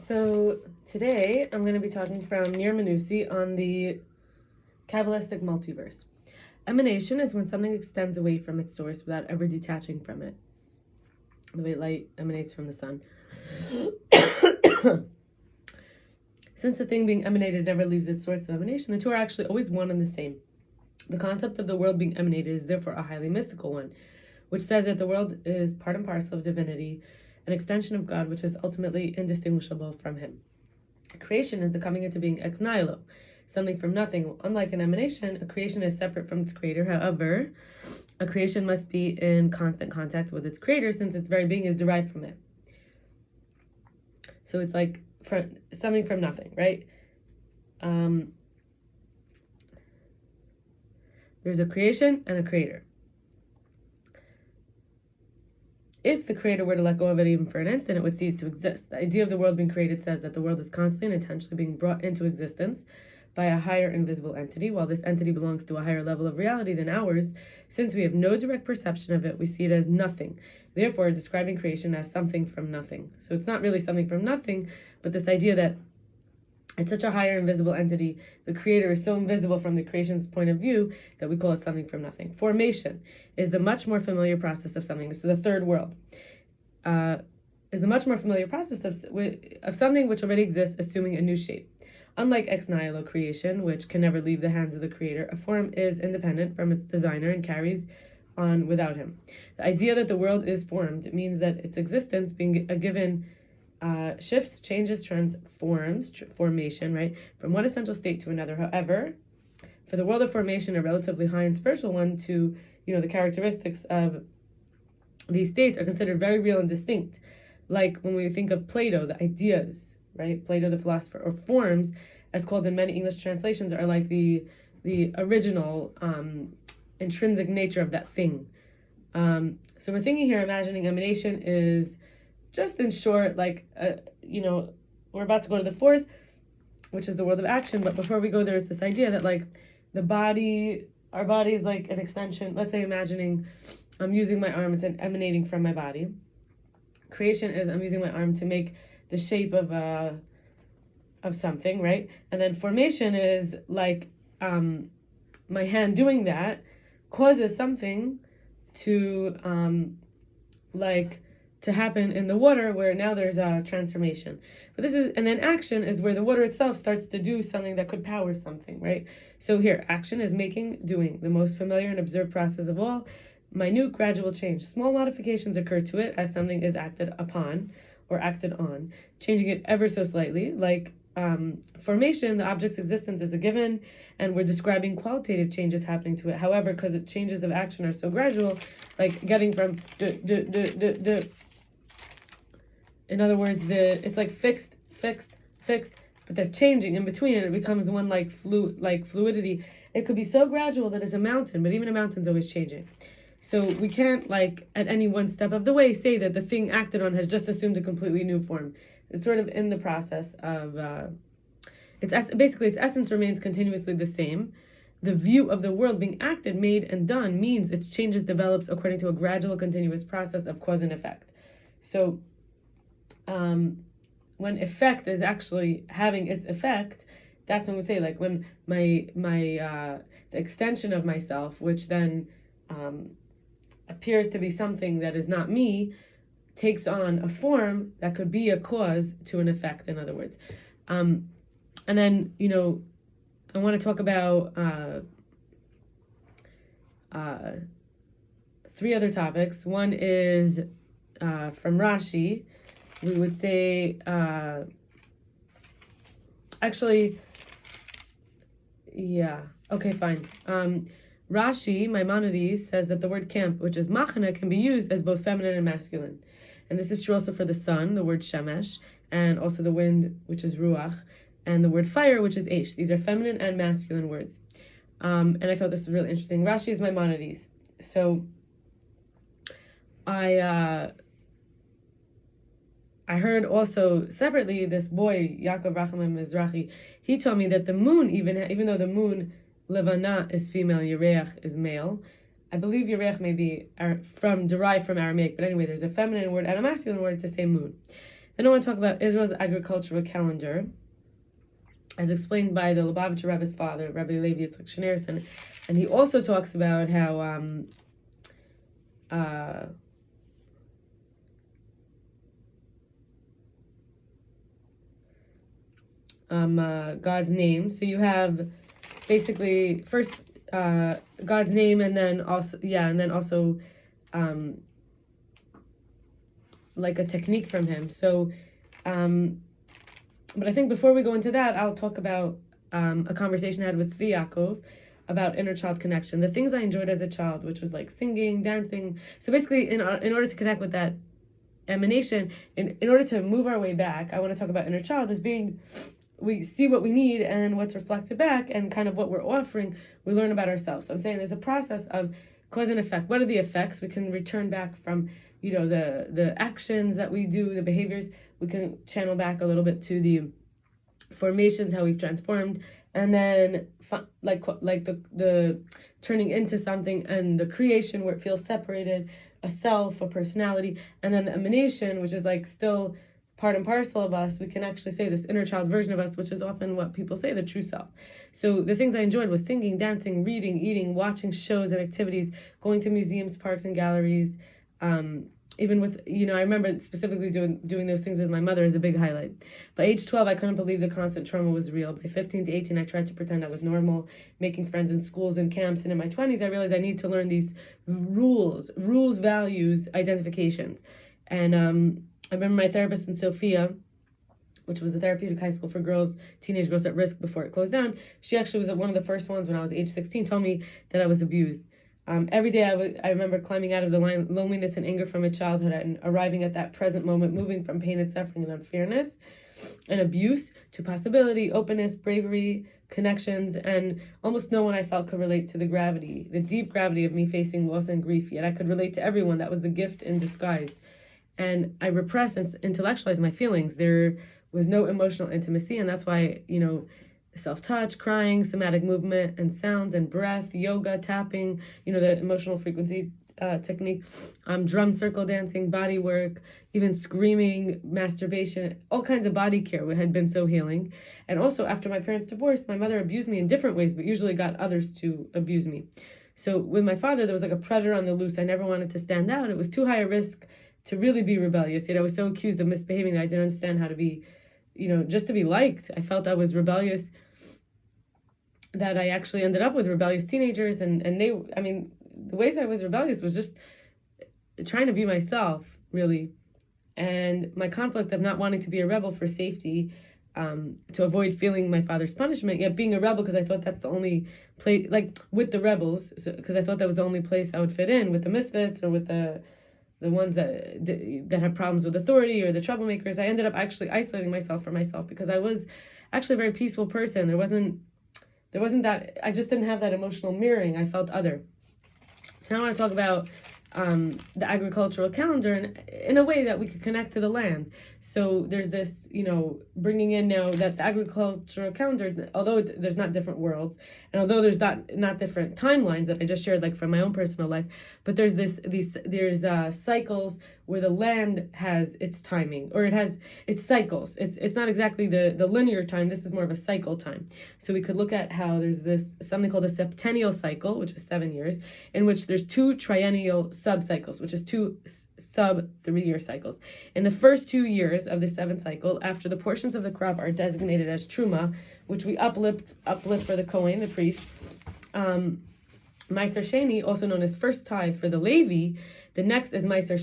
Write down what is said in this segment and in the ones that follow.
So today I'm going to be talking from Nir Menussi on the Kabbalistic multiverse. Emanation is when something extends away from its source without ever detaching from it. The way light emanates from the sun. Since the thing being emanated never leaves its source of emanation, the two are actually always one and the same. The concept of the world being emanated is therefore a highly mystical one, which says that the world is part and parcel of divinity, an extension of God which is ultimately indistinguishable from Him. Creation is the coming into being ex nihilo, something from nothing. Unlike an emanation, a creation is separate from its creator. However, a creation must be in constant contact with its creator since its very being is derived from it. So it's like something from nothing, right? There's a creation and a creator. If the creator were to let go of it even for an instant, it would cease to exist. The idea of the world being created says that the world is constantly and intentionally being brought into existence by a higher invisible entity. While this entity belongs to a higher level of reality than ours, since we have no direct perception of it, we see it as nothing. Therefore, describing creation as something from nothing. So it's not really something from nothing, but this idea that it's such a higher invisible entity, the creator is so invisible from the creation's point of view that we call it something from nothing. Formation is the much more familiar process of something. This is the third world. Is the much more familiar process of something which already exists, assuming a new shape. Unlike ex nihilo creation, which can never leave the hands of the creator, a form is independent from its designer and carries on without him. The idea that the world is formed means that its existence, being a given shifts, changes, transforms, formation, right, from one essential state to another. However, for the world of formation, a relatively high and spiritual one, to the characteristics of these states are considered very real and distinct. Like when we think of Plato, the ideas, right, Plato the philosopher, or forms, as called in many English translations, are like the original intrinsic nature of that thing. So we're thinking here, imagining emanation is just in short, like, we're about to go to the fourth, which is the world of action. But before we go there, it's this idea that, like, our body is like an extension. Let's say imagining I'm using my arm, it's emanating from my body. Creation is I'm using my arm to make the shape of something, right? And then formation is like my hand doing that causes something to to happen in the water, where now there's a transformation. And then action is where the water itself starts to do something that could power something, right? So here, action is making, doing, the most familiar and observed process of all. Minute, gradual change. Small modifications occur to it as something is acted upon or acted on, changing it ever so slightly. Like formation, the object's existence is a given, and we're describing qualitative changes happening to it. However, because the changes of action are so gradual, like getting from in other words, it's like fixed, but they're changing in between, and it becomes one like fluidity. It could be so gradual that it's a mountain, but even a mountain's always changing. So we can't, like, at any one step of the way say that the thing acted on has just assumed a completely new form. It's sort of in the process of, basically its essence remains continuously the same. The view of the world being acted, made, and done means its changes develops according to a gradual, continuous process of cause and effect. So when effect is actually having its effect, that's when we say, like, when the extension of myself, which then appears to be something that is not me, takes on a form that could be a cause to an effect, in other words. And then, I want to talk about three other topics. One is from Rashi. We would say, Rashi, Maimonides, says that the word camp, which is machana, can be used as both feminine and masculine. And this is true also for the sun, the word shemesh, and also the wind, which is ruach, and the word fire, which is eish. These are feminine and masculine words. And I thought this was really interesting. Rashi is Maimonides. So I heard also separately this boy, Yaakov Rachamim Mizrachi, he told me that the moon, even though the moon, Levana, is female, Yereach is male. I believe Yereach may be derived from Aramaic, but anyway, there's a feminine word and a masculine word to say moon. Then I want to talk about Israel's agricultural calendar, as explained by the Lubavitcher Rebbe's father, Rabbi Rabbi Yitzchak Shneerson, and he also talks about how God's name. So you have basically first God's name, and then also like a technique from him. So, but I think before we go into that, I'll talk about a conversation I had with Tzvi Yakov about inner child connection. The things I enjoyed as a child, which was like singing, dancing. So basically, in order to connect with that emanation, in order to move our way back, I want to talk about inner child as being, we see what we need and what's reflected back, and kind of what we're offering, we learn about ourselves. So I'm saying there's a process of cause and effect. What are the effects? We can return back from, the actions that we do, the behaviors. We can channel back a little bit to the formations, how we've transformed, and then like the turning into something, and the creation where it feels separated, a self, a personality, and then the emanation, which is like still part and parcel of us. We can actually say this inner child version of us, which is often what people say the true self. So the things I enjoyed was singing, dancing, reading, eating, watching shows and activities, going to museums, parks, and galleries. Even with, I remember specifically doing those things with my mother is a big highlight. By age 12, I couldn't believe the constant trauma was real. By 15 to 18, I tried to pretend I was normal, making friends in schools and camps. And in my 20s, I realized I need to learn these rules, values, identifications. And I remember my therapist in Sofia, which was a therapeutic high school for girls, teenage girls at risk before it closed down. She actually was one of the first ones when I was age 16, told me that I was abused. Every day I remember climbing out of the loneliness and anger from a childhood and arriving at that present moment, moving from pain and suffering and unfairness and abuse to possibility, openness, bravery, connections, and almost no one I felt could relate to the deep gravity of me facing loss and grief, yet I could relate to everyone. That was the gift in disguise. And I repressed and intellectualized my feelings. There was no emotional intimacy, and that's why, self-touch, crying, somatic movement and sounds and breath, yoga, tapping, the emotional frequency technique, drum circle dancing, body work, even screaming, masturbation, all kinds of body care had been so healing. And also, after my parents' divorce, my mother abused me in different ways, but usually got others to abuse me. So with my father, there was like a predator on the loose. I never wanted to stand out. It was too high a risk to really be rebellious. Yet I was so accused of misbehaving that I didn't understand how to be, just to be liked. I felt I was rebellious, that I actually ended up with rebellious teenagers, and the ways I was rebellious was just trying to be myself, really. And my conflict of not wanting to be a rebel for safety, to avoid feeling my father's punishment, yet being a rebel because I thought that's the only place, like with the rebels, because I thought that was the only place I would fit in, with the misfits or with the ones that have problems with authority or the troublemakers. I ended up actually isolating myself from myself because I was actually a very peaceful person. There wasn't that, I just didn't have that emotional mirroring. I felt other. So now I want to talk about the agricultural calendar in a way that we could connect to the land. So there's this, bringing in now that the agricultural calendar, although there's not different worlds, and although there's not different timelines that I just shared, like from my own personal life, but there's there's cycles where the land has its timing, or it has its cycles. It's not exactly the linear time. This is more of a cycle time. So we could look at how there's something called a septennial cycle, which is 7 years, in which there's 2 triennial sub-cycles, which is 2 sub 3-year cycles. In the first 2 years of the 7th cycle, after the portions of the crop are designated as truma, which we uplift for the Kohen, the priest, Meiser Sheni, also known as first tithe for the Levi, the next is Meiser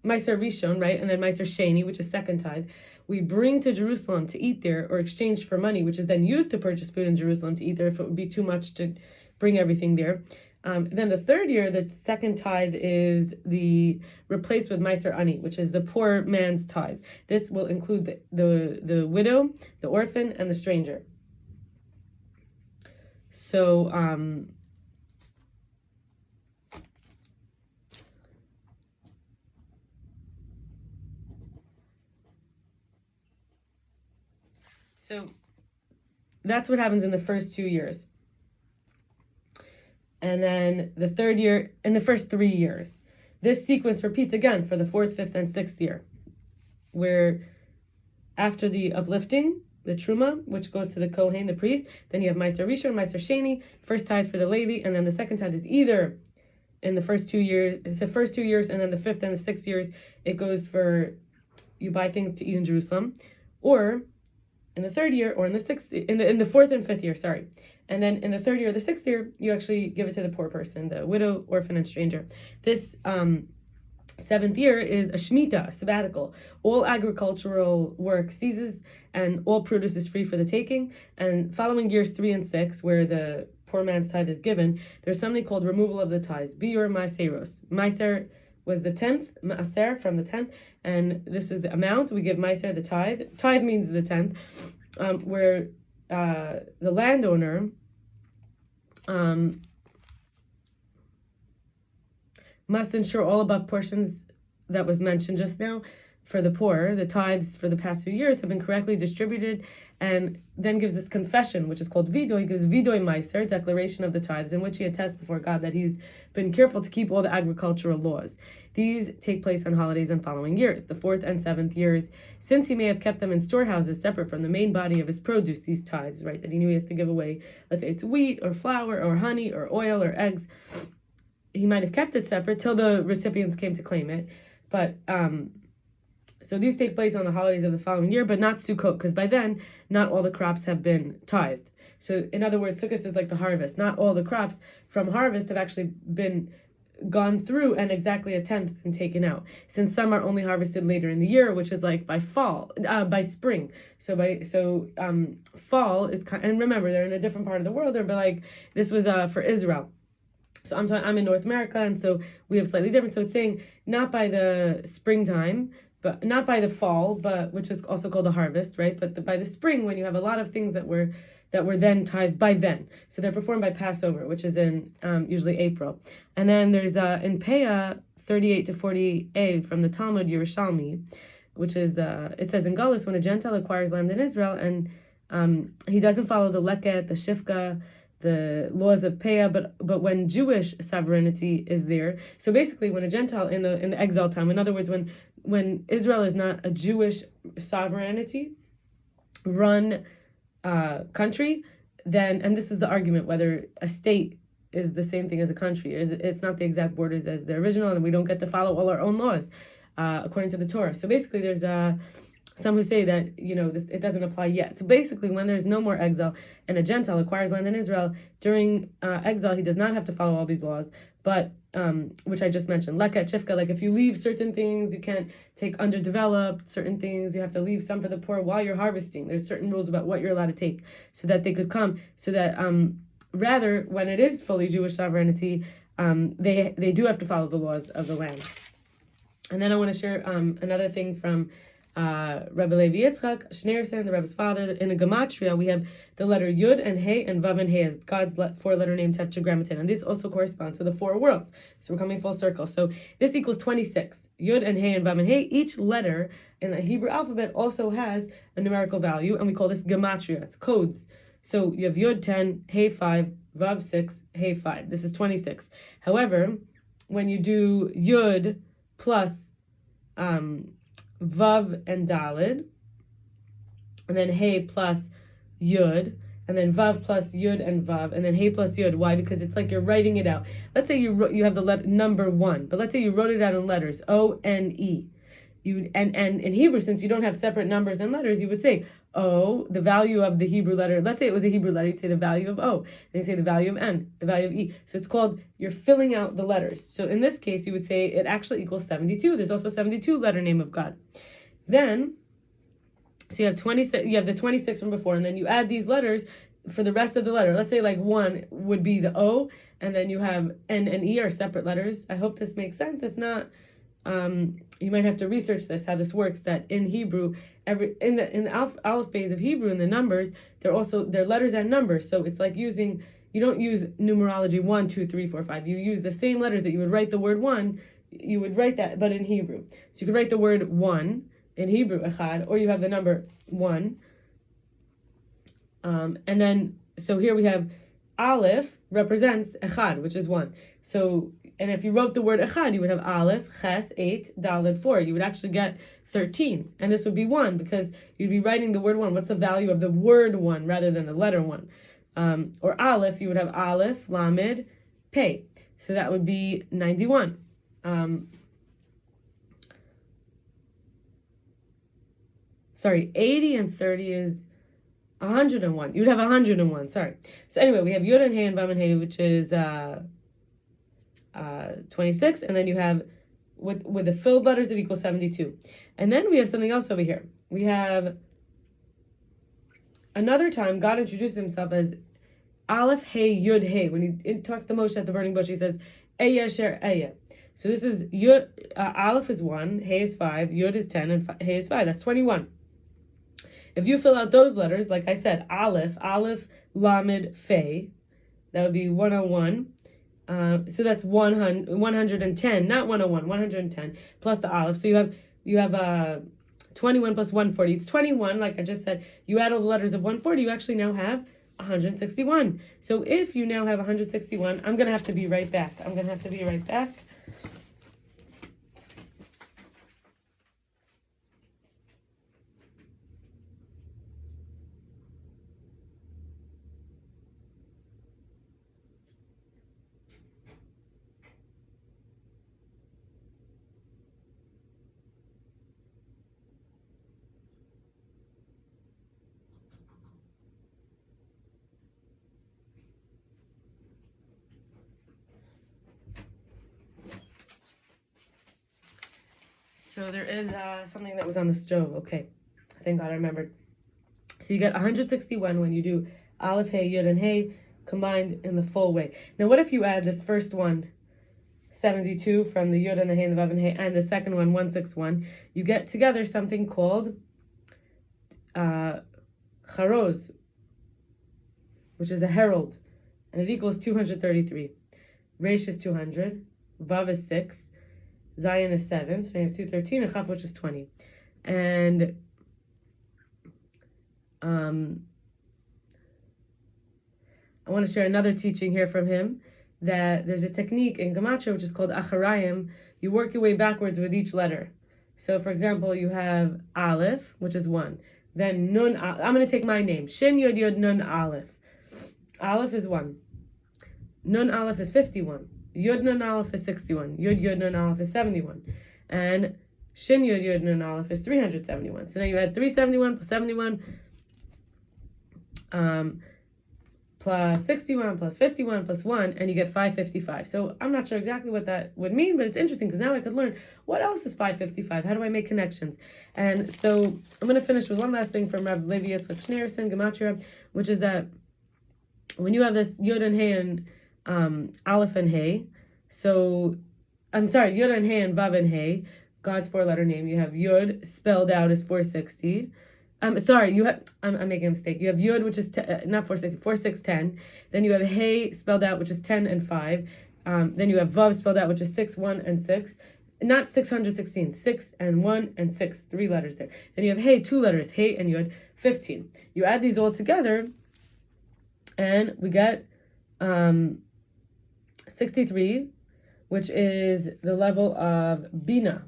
Rishon, right, and then Meiser Sheni, which is second tithe. We bring to Jerusalem to eat there, or exchange for money, which is then used to purchase food in Jerusalem to eat there if it would be too much to bring everything there. Then the 3rd year, the second tithe is replaced with Meiser Ani, which is the poor man's tithe. This will include the widow, the orphan, and the stranger. So that's what happens in the first 2 years. And then the 3rd year, in the first 3 years. This sequence repeats again for the 4th, 5th, and 6th year, where after the uplifting, the truma, which goes to the kohen, the priest. Then you have Meiser Rishon, Meiser Sheni, first tithe for the Levi, and then the second tithe is either in the first 2 years, and then the fifth and the 6th years, it goes for, you buy things to eat in Jerusalem, or in the 3rd year, or in the 6th, in the 4th and 5th year, sorry. And then in the 3rd year or the 6th year, you actually give it to the poor person, the widow, orphan, and stranger. This 7th year is a Shemitah, a sabbatical. All agricultural work ceases and all produce is free for the taking. And following years 3 and 6, where the poor man's tithe is given, there's something called removal of the tithes. Biur Maiseros. Maiser was the 10th, Maaser from the 10th, and this is the amount. We give Maiser the tithe. Tithe means the 10th, where the landowner must ensure all above portions that was mentioned just now for the poor. The tithes for the past few years have been correctly distributed, and then gives this confession, which is called vidoy. He gives vidoy meiser, declaration of the tithes, in which he attests before God that he's been careful to keep all the agricultural laws. These take place on holidays and following years, the 4th and 7th years, since he may have kept them in storehouses separate from the main body of his produce, these tithes, right, that he knew he has to give away. Let's say it's wheat or flour or honey or oil or eggs. He might have kept it separate till the recipients came to claim it. But so these take place on the holidays of the following year, but not Sukkot, because by then not all the crops have been tithed. So in other words, Sukkot is like the harvest. Not all the crops from harvest have actually been gone through and exactly a 10th been taken out, since some are only harvested later in the year, which is like by spring. So fall is, and remember, they're in a different part of the world. They're like, this was for Israel. So I'm in North America, and so we have slightly different. So it's saying not by the springtime, but not by the fall, but which is also called the harvest, right? But by the spring, when you have a lot of things that were then tithed by then. So they're performed by Passover, which is in usually April. And then there's in Peah 38 to 40a from the Talmud Yerushalmi, which is it says in Galus, when a Gentile acquires land in Israel and he doesn't follow the Leket, the Shifka, the laws of Peah, but when Jewish sovereignty is there, so basically when a Gentile in the exile time, in other words, when Israel is not a Jewish sovereignty run country, then, and this is the argument whether a state is the same thing as a country, it's not the exact borders as the original, and we don't get to follow all our own laws according to the Torah. So basically there's some who say that, it doesn't apply yet. So basically, when there's no more exile and a Gentile acquires land in Israel, during exile, he does not have to follow all these laws, but, which I just mentioned, Leket, Shifka, like if you leave certain things, you can't take underdeveloped, certain things, you have to leave some for the poor while you're harvesting. There's certain rules about what you're allowed to take, so that they could come, so that, rather, when it is fully Jewish sovereignty, they do have to follow the laws of the land. And then I want to share another thing from Rabbi Yitzchak Shneerson, the Rebbe's father. In a gematria, we have the letter Yud and Hey and Vav and Hey as God's 4-letter name Tetragrammaton, and this also corresponds to the 4 worlds. So we're coming full circle. So this equals 26. Yud and Hey and Vav and Hey. Each letter in the Hebrew alphabet also has a numerical value, and we call this gematria. It's codes. So you have Yud 10, Hey 5, Vav 6, Hey 5. This is 26. However, when you do Yud plus Vav and Dalid, and then Hey plus Yud, and then Vav plus Yud and Vav, and then Hey plus Yud. Why? Because it's like you're writing it out. Let's say you have the number 1, but let's say you wrote it out in letters, O-N-E. And in Hebrew, since you don't have separate numbers and letters, you would say O, the value of the Hebrew letter. Let's say it was a Hebrew letter, you'd say the value of O. Then you say the value of N, the value of E. So it's called, you're filling out the letters. So in this case, you would say it actually equals 72. There's also 72 letter name of God. Then, so you have 26. You have the 26 from before, and then you add these letters for the rest of the letter. Let's say like 1 would be the O, and then you have N and E are separate letters. I hope this makes sense. If not, you might have to research this, how this works. That in Hebrew, in the alphabets of Hebrew, in the numbers, they're letters and numbers. So it's like you don't use numerology 1, 2, 3, 4, 5. You use the same letters that you would write the word 1. You would write that, but in Hebrew. So you could write the word 1 in Hebrew, echad, or you have the number 1. And then, so here we have Aleph represents echad, which is 1. So, and if you wrote the word echad, you would have Aleph, Ches, 8, Daled, 4. You would actually get 13. And this would be 1 because you'd be writing the word 1. What's the value of the word 1 rather than the letter 1? Or Aleph, you would have Aleph, Lamed, Pei. So that would be 91. 80 and 30 is 101. You'd have 101, sorry. So anyway, we have Yud and Hey and Vav and Hey, which is 26, and then you have, with the filled letters, it equals 72. And then we have something else over here. We have, another time, God introduced himself as Aleph, Hey, Yud, Hey. When he talks to Moshe at the burning bush, he says, Eya, Sher, Eya. So this is, Yud, Aleph is 1, Hey is 5, Yud is 10, and Hey is 5. That's 21. If you fill out those letters, like I said, Aleph, Lamed, Fei, that would be 101. So that's 110, not 101, 110 plus the Aleph. So you have 21 plus 140. It's 21, like I just said. You add all the letters of 140, you actually now have 161. So if you now have 161, I'm going to have to be right back. So there is something that was on the stove. Okay, thank God I remembered. So you get 161 when you do Aleph, Hey, Yud, and Hey combined in the full way. Now what if you add this first one, 72, from the Yud and the Hey and the Vav and Hey, and the second one, 161, you get together something called Charoz, which is a herald, and it equals 233. Resh is 200, Vav is 6, Zion is 7, so you have 213, and Chaf, which is 20. And I want to share another teaching here from him, that there's a technique in Gematria which is called Acharayim. You work your way backwards with each letter. So for example, you have Aleph, which is 1. Then Nun, I'm going to take my name, Shin Yod Yod Nun Aleph. Aleph is 1. Nun Aleph is 51. Yud Nun Aleph is 61. Yud Yud Nun Aleph is 71. And Shin Yud Yud Nun Aleph is 371. So now you add 371 plus 71 plus 61 plus 51 plus 1, and you get 555. So I'm not sure exactly what that would mean, but it's interesting because now I could learn what else is 555. How do I make connections? And so I'm going to finish with one last thing from Rabbi Yitzchak Shneerson, Gematria, which is that when you have this Yud and Hey and Aleph and Hey, so I'm sorry, Yud and Hey and Vav and Hey, God's 4-letter name. You have Yud spelled out as 460. Sorry, you have, I'm making a mistake. You have Yud, which is not 460, 4610. Then you have Hey spelled out, which is 10 and 5. Then you have Vav spelled out, which is 6, 1, and 6. Not 616, 6 and 1 and 6, 3 letters there. Then you have Hey, 2 letters, Hey and Yud, 15. You add these all together, and we get 63, which is the level of Bina.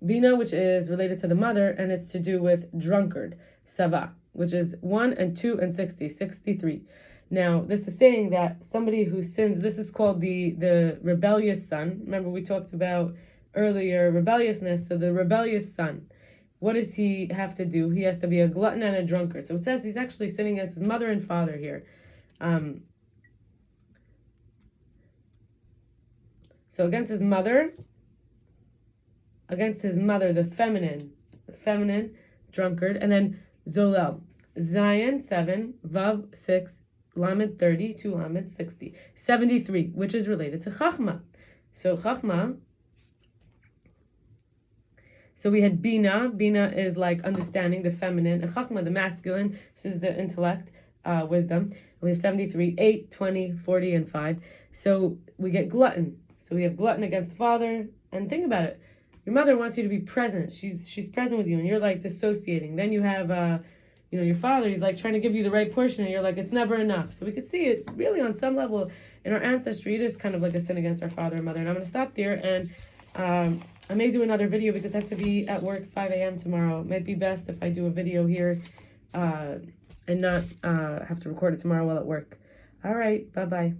Bina, which is related to the mother, and it's to do with drunkard, Sava, which is 1 and 2 and 60, 63. Now, this is saying that somebody who sins, this is called the rebellious son. Remember, we talked about earlier rebelliousness. So the rebellious son, what does he have to do? He has to be a glutton and a drunkard. So it says he's actually sinning against his mother and father here. So against his mother, the feminine drunkard, and then Zolel, Zion 7, Vav 6, Lamed 30, 2 Lamed 60, 73, which is related to Chachma. So Chachma, so we had Bina. Bina is like understanding, the feminine, and Chachma, the masculine. This is the intellect, wisdom. We have 73, 8, 20, 40, and 5. So we get glutton. So we have glutton against the father. And think about it. Your mother wants you to be present. She's present with you, and you're like dissociating. Then you have, your father. He's like trying to give you the right portion, and you're like, it's never enough. So we could see it's really on some level in our ancestry. It is kind of like a sin against our father and mother. And I'm going to stop there, and I'm I may do another video because I have to be at work 5 a.m. tomorrow. It might be best if I do a video here and not have to record it tomorrow while at work. All right, bye-bye.